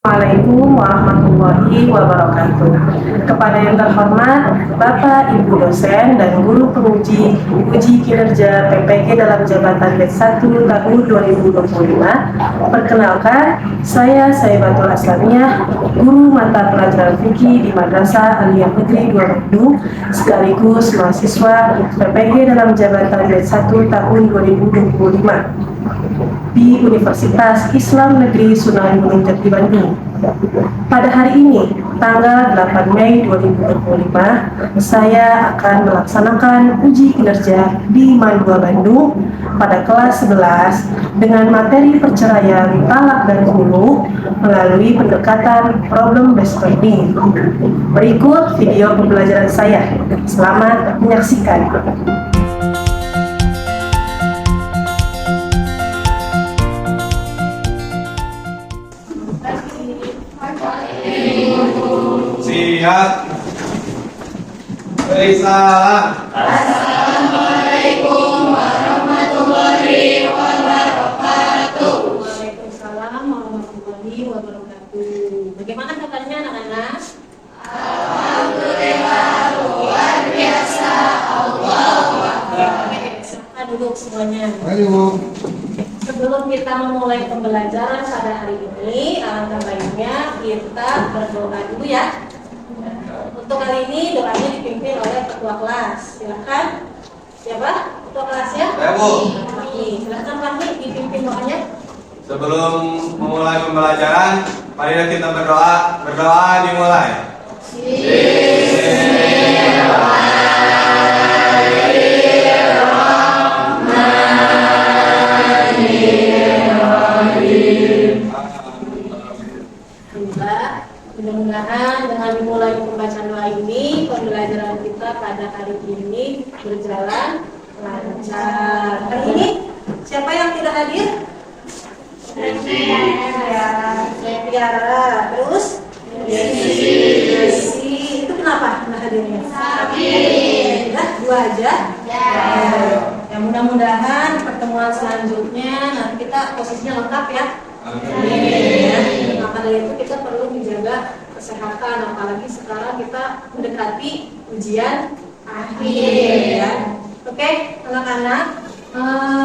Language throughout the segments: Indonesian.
Assalamualaikum warahmatullahi wabarakatuh. Kepada yang terhormat Bapak Ibu dosen dan guru penguji uji kinerja PPG dalam jabatan D1 tahun 2025. Perkenalkan, saya Saibatul Aslamiyah, guru mata pelajaran fikih di Madrasah Aliyah Negeri 2 Bandung, sekaligus mahasiswa PPG dalam jabatan D1 tahun 2025 di Universitas Islam Negeri Sunan Gunung Jati Bandung. Pada hari ini, tanggal 8 Mei 2025, saya akan melaksanakan uji kinerja di MAN 2 Bandung pada kelas 11 dengan materi perceraian talak dan khulu melalui pendekatan problem based learning. Berikut video pembelajaran saya. Selamat menyaksikan. Siap. Risalah. Assalamualaikum warahmatullahi wabarakatuh. Waalaikumsalam warahmatullahi wabarakatuh. Bagaimana kabarnya anak-anak? Alhamdulillah luar biasa. Allahu Akbar. Silakan duduk semuanya. Ayo. Sebelum kita memulai pembelajaran pada hari ini, alangkah baiknya kita berdoa dulu ya. Untuk kali ini doanya dipimpin oleh ketua kelas. Silakan. Siapa? Ketua kelasnya? Ya, Bu. Fahmi. Silakan Fahmi dipimpin doanya. Sebelum memulai pembelajaran, mari kita berdoa. Berdoa dimulai. Mudah-mudahan dengan dimulai pembacaan doa ini, pembelajaran kita pada hari ini berjalan lancar. Hari ini siapa yang tidak hadir? Saya Tiara. Terus? Desi. Itu kenapa nggak hadirnya? Udah, dua aja. Ya, mudah-mudahan pertemuan selanjutnya nanti kita posisinya lengkap ya. Ya. Maka dari itu kita perlu menjaga kesehatan, apalagi sekarang kita mendekati ujian akhir ya. Oke, anak-anak,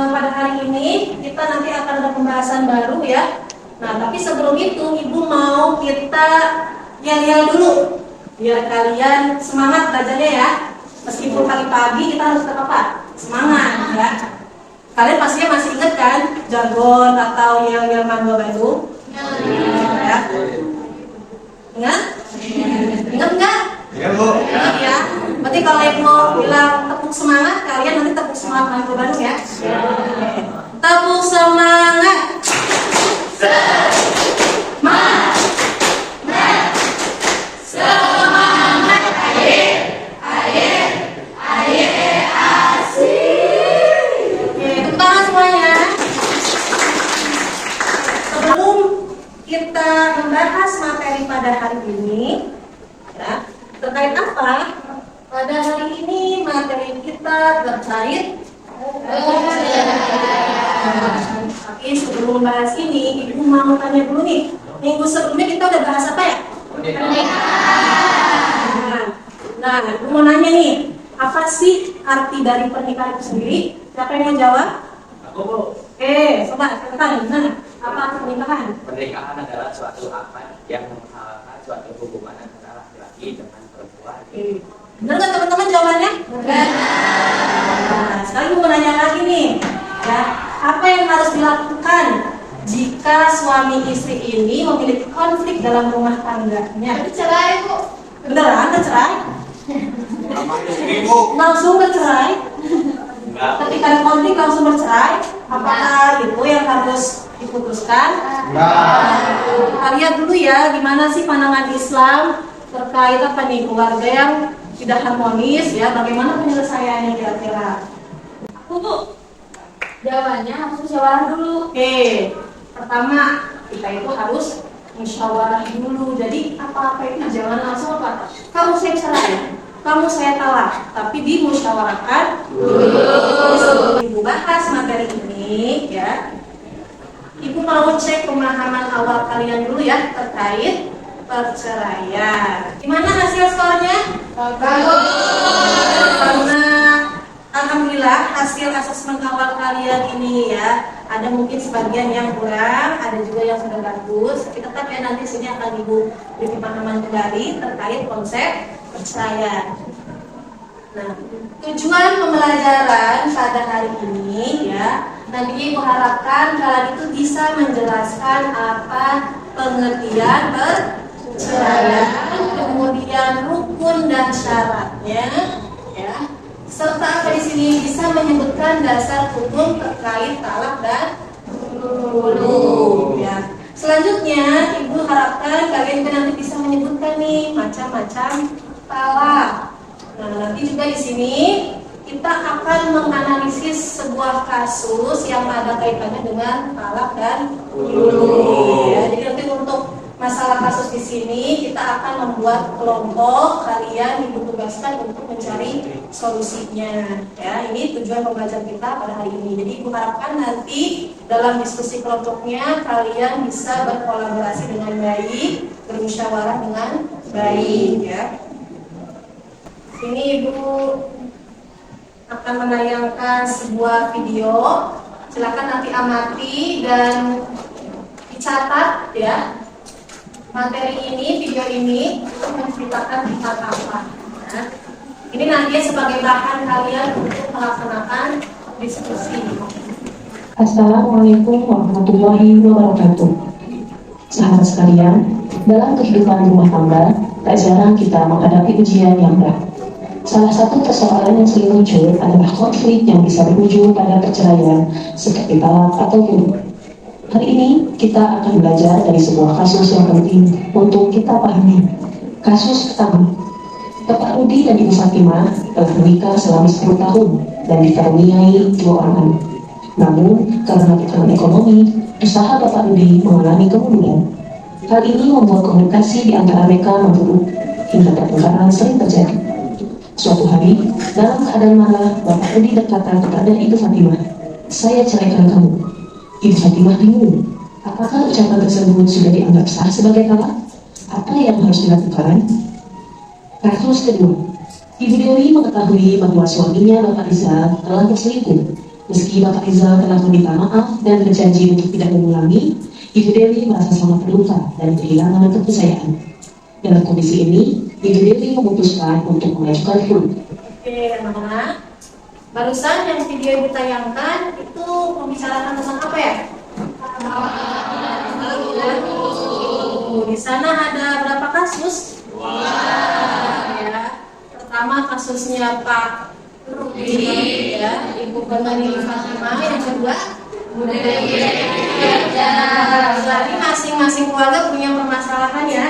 pada hari ini kita nanti akan ada pembahasan baru ya. Nah, tapi sebelum itu Ibu mau kita yel-yel dulu biar kalian semangat belajarnya ya. Meskipun pagi-pagi kita harus tetap apa? Semangat ya. Kalian pastinya masih ingat kan jargon atau yel-yel MAN 2 Bandung? Ya. Ingat? Ingat nggak? Ya, Bu. Ingat ya. Berarti kalau yang mau bilang tepuk semangat, kalian nanti tepuk semangat MAN 2 Bandung ya. Tepuk semangat. Semangat. Semangat. Aye, asik. Oke, tepuk tangan semuanya. Sebelum kita membahas materi pada hari ini, ya, terkait apa? Pada hari ini materi kita terkait. Tapi sebelum membahas ini, Ibu mau tanya dulu nih. Minggu sebelumnya kita udah bahas apa ya? Nah, Ibu mau nanya nih, apa sih arti dari pernikahan itu sendiri? Siapa yang mau jawab? Aku, Bu. Oke, coba silakan. Gimana? Apa arti pernikahan? Pernikahan adalah suatu akad yang menghalalkan suatu hubungan antara laki-laki dengan perempuan. Benar nggak teman-teman jawabannya? Nah, sekarang mau nanya lagi nih, ya, apa yang harus dilakukan jika suami istri ini memiliki konflik dalam rumah tangganya? Cerai, Bu. Beneran bercerai? Ibu. Langsung bercerai? Enggak. Ketika ada konflik langsung bercerai? Apakah itu yang harus diputuskan? Kita lihat dulu ya, gimana sih pandangan Islam terkait apa nih keluarga yang tidak harmonis ya, bagaimana penyelesaiannya kira-kira? Bu, Jawabannya harus musyawarah dulu. oke, pertama kita itu harus musyawarah dulu. Jadi apa-apa itu jangan langsung apa? Kamu saya cerai, kamu saya talak, tapi dimusyawarahkan dulu. Sebelum Ibu bahas materi ini ya, Ibu mau cek pemahaman awal kalian dulu ya terkait perceraian. Gimana hasil skornya? Bagus. Karena alhamdulillah hasil asesmen awal kalian ini ya, ada mungkin sebagian yang kurang, ada juga yang sudah bagus. Tapi tetap ya nanti sini akan Ibu beri pemahaman kembali terkait konsep perceraian. Nah, tujuan pembelajaran pada hari ini ya, nantinya Ibu harapkan kalian itu bisa menjelaskan apa pengertian perceraian, kemudian rukun dan syaratnya, ya, serta apa di sini bisa menyebutkan dasar hukum terkait talak dan khulu. Ya. Selanjutnya, Ibu harapkan kalian juga nanti bisa menyebutkan nih macam-macam talak. Nah, nanti juga di sini kita akan menganalisis sebuah kasus yang ada kaitannya dengan talak dan khulu. Ya, jadi nanti untuk masalah kasus di sini kita akan membuat kelompok, kalian ditugaskan untuk mencari solusinya. Ya, ini tujuan pembelajaran kita pada hari ini. Jadi Ibu harapkan nanti dalam diskusi kelompoknya kalian bisa berkolaborasi dengan baik, bermusyawarah dengan baik. Ya. Ini Ibu akan menayangkan sebuah video. Silakan nanti amati dan dicatat ya. Materi ini, video ini menceritakan tentang apa. Nah, ini nanti sebagai bahan kalian untuk melaksanakan diskusi. Assalamualaikum warahmatullahi wabarakatuh. Sahabat sekalian, dalam kehidupan rumah tangga, tak jarang kita menghadapi ujian yang berat. Salah satu persoalan yang sering muncul adalah konflik yang bisa berujung pada perceraian, seperti talak atau khulu. Hari ini kita akan belajar dari sebuah kasus yang penting untuk kita pahami. Kasus pertama, Bapak Rudi dan Ibu Fatimah telah menikah selama 10 tahun dan dikaruniai 2 orang anak. Namun, karena tekanan ekonomi, usaha Bapak Rudi mengalami kemunduran. Hal ini membuat komunikasi di antara mereka memburuk, hingga pertengkaran sering terjadi. Suatu hari, dalam keadaan marah, Bapak Rudi berkata kepada Ibu Fatimah, "Saya ceraikan kamu." Ibu Fatimah bingung, apakah ucapan tersebut sudah dianggap sah sebagai talak? Apa yang harus dilakukan? Kasus kedua, Ibu Dewi mengetahui bahwa suaminya Bapak Rizal telah berselingkuh. Meski Bapak Rizal telah meminta maaf dan berjanji untuk tidak mengulangi, Ibu Dewi merasa sangat terluka dan kehilangan kepercayaan. Dalam kondisi ini, Ibu Dewi memutuskan untuk mengajukan khulu. Oke, anak-anak. Barusan yang video Ibu tayangkan itu membicarakan tentang apa ya? Di sana ada berapa kasus? Ya. Pertama kasusnya Pak Rudi, ya, Ibu Ibu Fatimah. Yang kedua, berarti masing-masing keluarga punya permasalahan ya.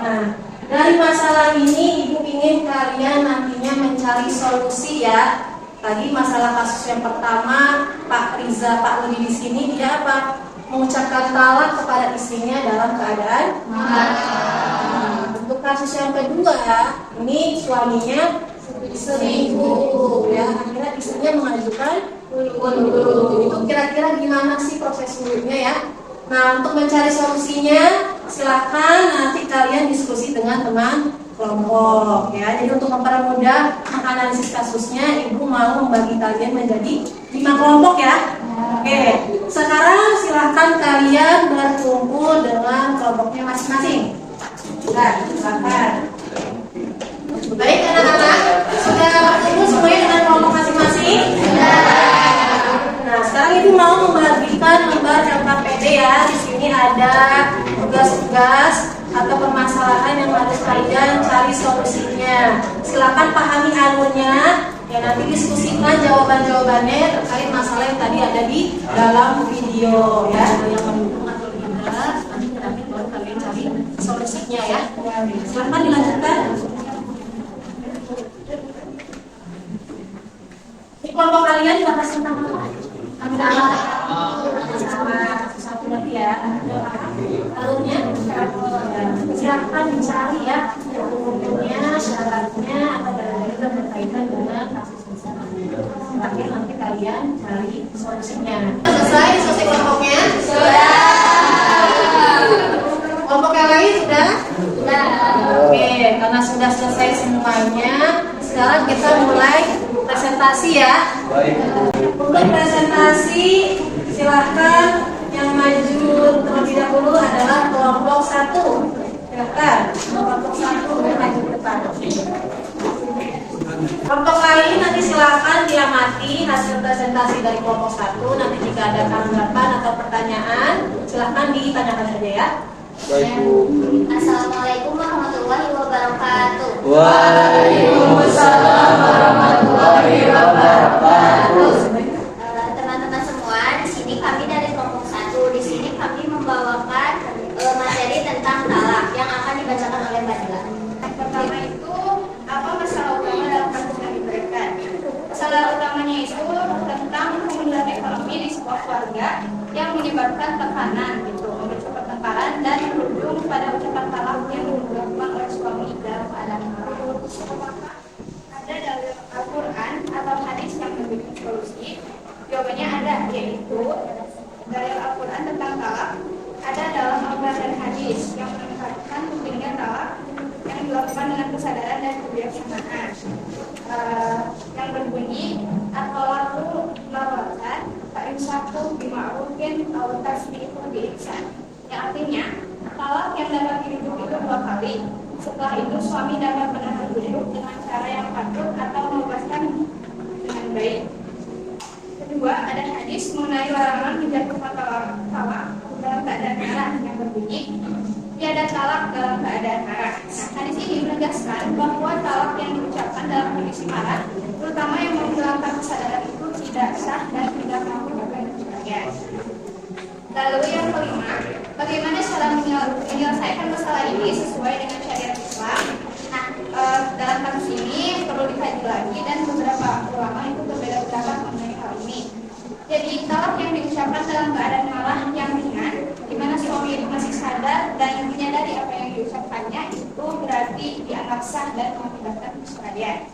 Nah, dari masalah ini Ibu ingin kalian nantinya mencari solusi ya. Tadi masalah kasus yang pertama, Pak Riza, Pak Rudi di sini dia apa? Mengucapkan talak kepada istrinya dalam keadaan marah. Untuk kasus yang kedua, ini suaminya selingkuh, ya. Akhirnya istrinya mengajukan khulu. Itu kira-kira gimana sih proses khulunya ya? Nah, untuk mencari solusinya, silakan nanti kalian diskusi dengan teman kelompok ya. Jadi untuk mempermudah menganalisis kasusnya, Ibu mau membagi kalian menjadi 5 kelompok ya. Oke, sekarang silahkan kalian berkumpul dengan kelompoknya masing-masing. Silakan. Baik anak-anak, sudah berkumpul semuanya dengan kelompok masing-masing? Nah, sekarang Ibu mau membagikan lembar LKPD ya. Di sini ada tugas-tugas atau permasalahan yang harus kalian cari solusinya. Silakan pahami alurnya. Ya, nanti diskusikan jawaban-jawabannya terkait masalah yang tadi ada di dalam video ya. Yang mendukung atau tidak, nanti baru kalian cari solusinya ya. Silakan dilanjutkan. Di kelompok kalian dibahas tentang apa? Sama satu lagi ya. Alurnya silakan dicari ya. Hukumnya, syaratnya atau dalilnya berkaitan dengan kasus misalnya. Nanti kalian cari solusinya. Selesai diskusi kelompoknya? Sudah. Kelompok yang lain sudah? Sudah. Oke, karena sudah selesai semuanya, sekarang kita mulai presentasi ya. Untuk presentasi, silahkan yang maju terlebih dahulu adalah kelompok 1. Silahkan, kelompok 1 maju ke depan. Kelompok lain nanti silahkan diamati hasil presentasi dari kelompok 1. Nanti jika ada tanggapan atau pertanyaan, silahkan ditanyakan saja ya. Assalamualaikum warahmatullahi wabarakatuh. Waalaikumsalam warahmatullahi wabarakatuh. Teman-teman semua, di sini kami dari kelompok 1. Di sini kami membawakan materi tentang talak yang akan dibacakan oleh Mbak Dila. Pertama itu, apa masalah utama dalam kasus yang diberikan? Masalah utamanya itu tentang pemulihan ekonomi di sebuah keluarga yang menyebabkan tekanan gitu, memicu pertengkaran dan berujung pada ucapan talak yang dilakukan oleh suami dalam keadaan marah. Apakah ada dalam Al-Quran atau hadis yang memberikan solusi? Jawabannya ada, yaitu dari Al-Quran tentang talak ada dalam Al-Quran dan hadis yang menekankan pentingnya talak yang dilakukan dengan kesadaran dan kebijaksanaan. Yang berbunyi at-talaqu marratan fa imsaku bima'rufin aw tasrihu bi ihsan. Yang artinya talak yang dapat dirujuk itu 2 kali. Setelah itu suami dapat menahan diri dengan cara yang patut atau melepaskan dengan baik. Kedua, ada hadis mengenai larangan menjatuhkan talak dalam keadaan marah yang berbunyi tiada talak dalam keadaan marah. Nah, hadis ini menegaskan bahwa talak yang diucapkan dalam kondisi marah, terutama yang menghilangkan kesadaran itu tidak sah dan tidak mengakibatkan kebahagiaan. Lalu yang kelima, bagaimana cara menyelesaikan masalah ini sesuai dengan syariat Islam? Nah, dalam kasus ini perlu dikaji lagi dan beberapa ulama itu berbeda pendapat mengenai hal ini. Jadi talak yang diucapkan dalam keadaan marah yang ringan, di mana suami itu masih sadar dan menyadari apa yang diucapkannya, itu berarti dianggap sah dan mengakibatkan perceraian.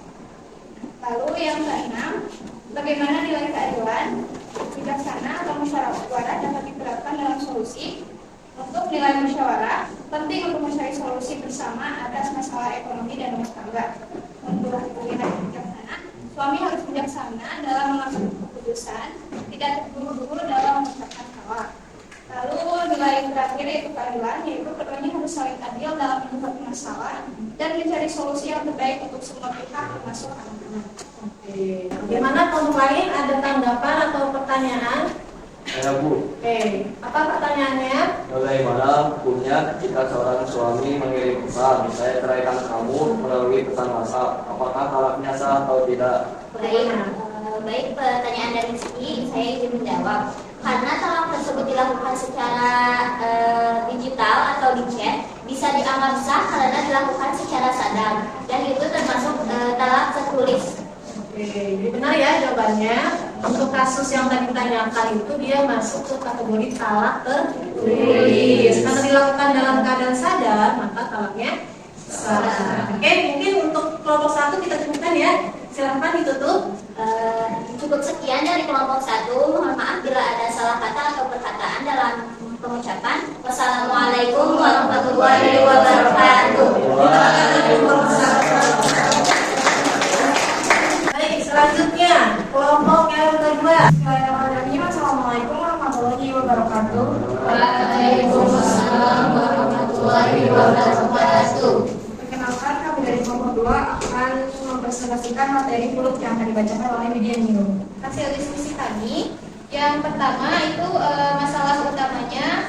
Lalu yang keenam, bagaimana nilai keadilan bijaksana atau musyawarah dapat diterapkan dalam solusi? Untuk nilai musyawarah, penting untuk mencari solusi bersama atas masalah ekonomi dan rumah tangga. Untuk nilai bijaksana, suami harus bijaksana dalam mengambil keputusan, tidak terburu-buru dalam mengucapkan talak. Lalu nilai terakhir yaitu keadilan, yaitu keduanya harus saling adil dalam menyikapi masalah dan mencari solusi yang terbaik untuk semua pihak termasuk anak-anak. Bagaimana kelompok lain, ada tanggapan atau pertanyaan? Saya Bu, Oke, apa pertanyaannya? bagaimana hukumnya jika seorang suami mengirim pesan, saya ceraikan kamu melalui pesan WhatsApp, apakah talaknya sah atau tidak? Baik, pertanyaan dari sini saya izin menjawab. Karena talak tersebut dilakukan secara digital atau di chat, bisa dianggap sah karena dilakukan secara sadar, dan itu termasuk talak tertulis. Oke, jadi benar ya jawabannya. Untuk kasus yang tadi ditanyakan itu dia masuk ke kategori talak tertulis. Karena dilakukan dalam keadaan sadar, maka talaknya sah. Oke, mungkin untuk kelompok 1 kita cukupkan ya. Silahkan ditutup. Cukup sekian dari kelompok 1. Mohon maaf bila ada salah kata atau perkataan dalam pengucapan. Wassalamualaikum warahmatullahi wabarakatuh. Baik, selanjutnya kelompok yang kedua. Assalamualaikum warahmatullahi wabarakatuh. Waalaikumsalam warahmatullahi wabarakatuh. Perkenalkan, kami dari kelompok 2 akan mempresentasikan materi huruf yang akan dibacakan oleh Widya Nilo. Hasil diskusi kami yang pertama itu masalah utamanya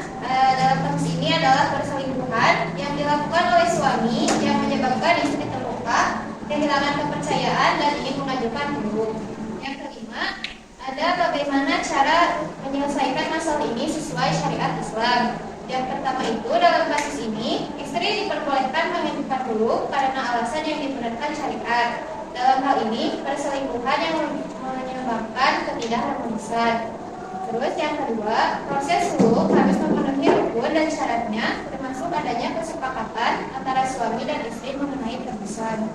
dalam kasus ini adalah perselingkuhan yang dilakukan oleh suami yang menyebabkan istri terluka, kehilangan kepercayaan dan ingin mengajukan hukum. Yang kelima, ada bagaimana cara menyelesaikan masalah ini sesuai syariat Islam. Yang pertama itu dalam kasus ini istri diperbolehkan mengajukan dulu karena alasan yang dibenarkan syariat. Dalam hal ini perselingkuhan yang menyebabkan ketidakharmonisan besar. Terus yang kedua, proses suluk harus memenuhi rukun dan syaratnya, termasuk adanya kesepakatan antara suami dan istri mengenai tebusan.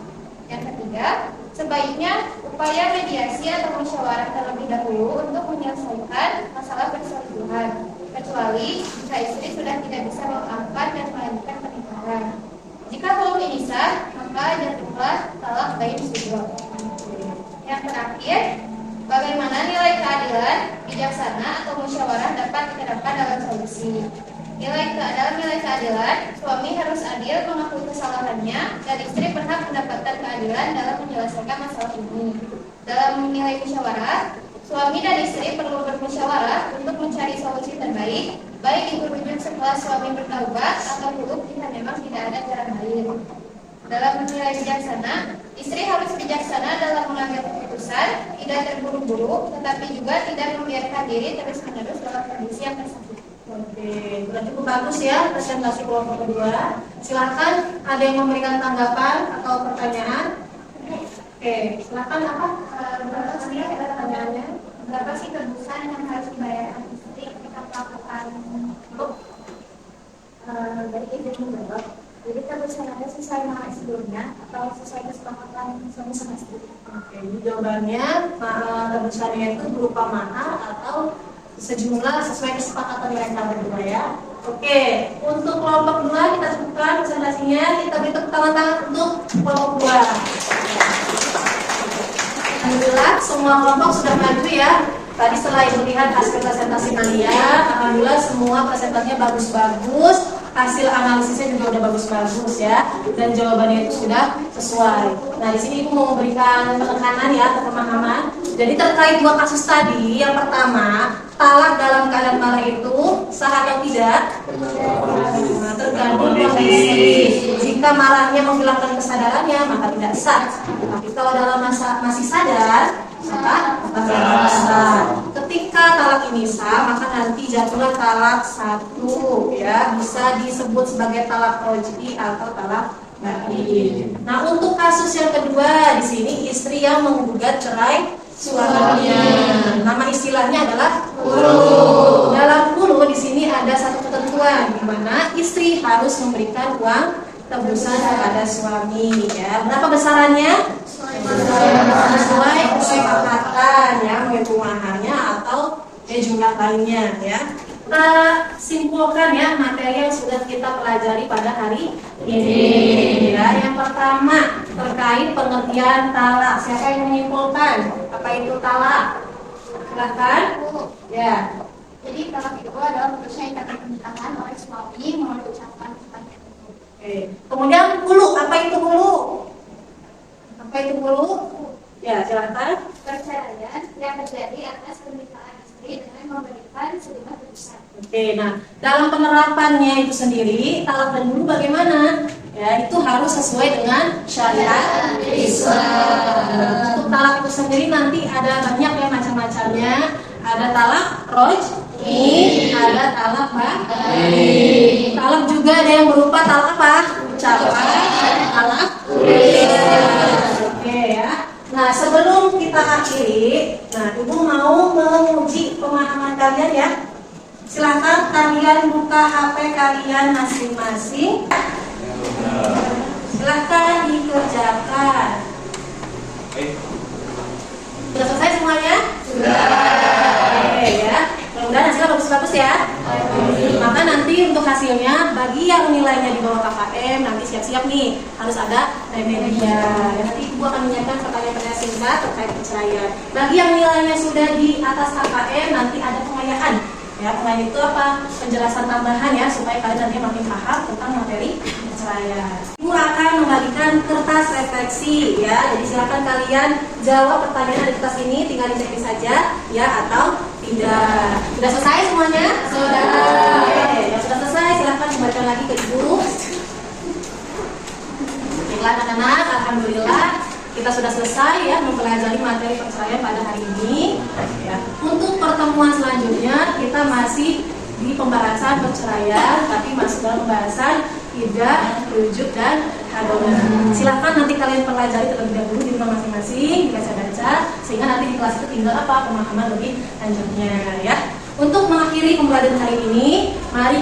Yang ketiga, sebaiknya upaya mediasi atau musyawarah terlebih dahulu untuk menyelesaikan masalah perselingkuhan, kecuali jika istri sudah tidak bisa memaafkan dan melanjutkan pernikahan. Jika belum menikah, maka jatuhlah talak bain sugro. Yang terakhir, bagaimana nilai keadilan, bijaksana atau musyawarah dapat diterapkan dalam solusi. Dalam nilai keadilan, suami harus adil mengakui kesalahannya dan istri berhak mendapatkan keadilan dalam menyelesaikan masalah ini. Dalam nilai musyawarah, suami dan istri perlu bermusyawarah untuk mencari solusi terbaik, baik itu wujud setelah suami bertaubat atau buruk jika memang tidak ada jalan lain. Dalam nilai bijaksana, istri harus bijaksana dalam mengambil keputusan, tidak terburu-buru, tetapi juga tidak membiarkan diri terus-menerus dalam kondisi yang tersakiti. Oke, sudah cukup bagus ya presentasi kelompok kedua. Silakan ada yang memberikan tanggapan atau pertanyaan. Oke, silakan apa? Berapa sih pertanyaannya? Berapa sih tebusan yang harus dibayarkan istri ketika melakukan dari izin menjawab? Jadi tebusannya sesuai nama sebelumnya atau sesuai kesepakatan suami sama istri? Oke, jadi jawabannya tebusannya itu berupa mahar atau sejumlah sesuai kesepakatan mereka berdua ya. Oke, untuk kelompok kedua kita cukupkan presentasinya. Kita beri tepuk tangan untuk kelompok kedua. Alhamdulillah semua kelompok sudah maju ya. Tadi setelah melihat hasil presentasi kalian, alhamdulillah semua presentasinya bagus-bagus, hasil analisisnya juga udah bagus-bagus ya, dan jawabannya itu sudah sesuai. Nah di sini ibu mau memberikan penekanan ya atau pemahaman. Jadi terkait dua kasus tadi, yang pertama talak dalam keadaan marah itu sah atau tidak? Nah, tergantung kondisi. Jika marahnya menghilangkan kesadarannya maka tidak sah. Tapi kalau dalam masa masih sadar maka sah. Ketika talak ini sah maka nanti jatuhlah talak satu ya, bisa disebut sebagai talak roj'i atau talak bain. Nah untuk kasus yang kedua di sini istri yang menggugat cerai suaminya. Nama istilahnya adalah khulu. Dalam khulu di sini ada satu ketentuan di mana istri harus memberikan uang tebusan kepada suami ya. Berapa besarannya? Sesuai kesepakatan ya, yaitu maharnya atau jumlah lainnya ya. Kita simpulkan ya materi yang sudah kita pelajari pada hari ini ya. Yang pertama terkait pengertian talak. Siapa yang menyimpulkan apa itu talak? Silakan. Ya. Jadi talak itu adalah putusnya ikatan pernikahan oleh suami mengucapkan kata. Oke. Kemudian hulu, apa itu hulu? Apa itu hulu? Ya, silakan. Perceraian yang terjadi atas pernikahan istri dengan memberikan sejumlah tebusan. Oke, nah dalam penerapannya itu sendiri talak dan hulu bagaimana? Ya, itu harus sesuai dengan syariat Islam. Untuk talak itu sendiri nanti ada banyak ya macam-macamnya. Ada talak roj'i, ada talak bain. Talak juga ada yang berupa talak apa? Ucapan, talak lisan. Oke ya. Nah sebelum kita akhiri, nah ibu mau menguji pemahaman kalian ya. Silakan kalian buka HP kalian masing-masing. Silakan dikerjakan. Sudah selesai semuanya? Sudah. Oke ya. Mudah-mudahan hasilnya bagus-bagus ya. Maka nanti untuk hasilnya bagi yang nilainya di bawah KKM nanti siap-siap nih harus ada remedinya. Nanti ibu akan menyiapkan pertanyaan-pertanyaan singkat terkait perceraian. Bagi yang nilainya sudah di atas KKM nanti ada pengayaan. Ya, pengayaan itu apa? Penjelasan tambahan ya supaya kalian nanti makin paham tentang materi perceraian. Ibu akan membagikan kertas refleksi ya. Jadi silakan kalian jawab pertanyaan di kertas ini, tinggal dicek saja ya atau tidak. Sudah selesai semuanya? Sudah. Oke, yang sudah selesai silakan kembalikan lagi ke ibu. Baiklah anak-anak, alhamdulillah kita sudah selesai ya mempelajari materi perceraian pada hari ini. Ya. Untuk pertemuan selanjutnya kita masih di pembahasan perceraian, tapi masih dalam pembahasan iddah, rujuk dan hadolah. Silahkan nanti kalian pelajari terlebih dahulu di rumah masing-masing, dibaca-baca, sehingga nanti di kelas itu tinggal apa pemahaman lebih lanjutnya ya. Untuk mengakhiri pembelajaran hari ini, mari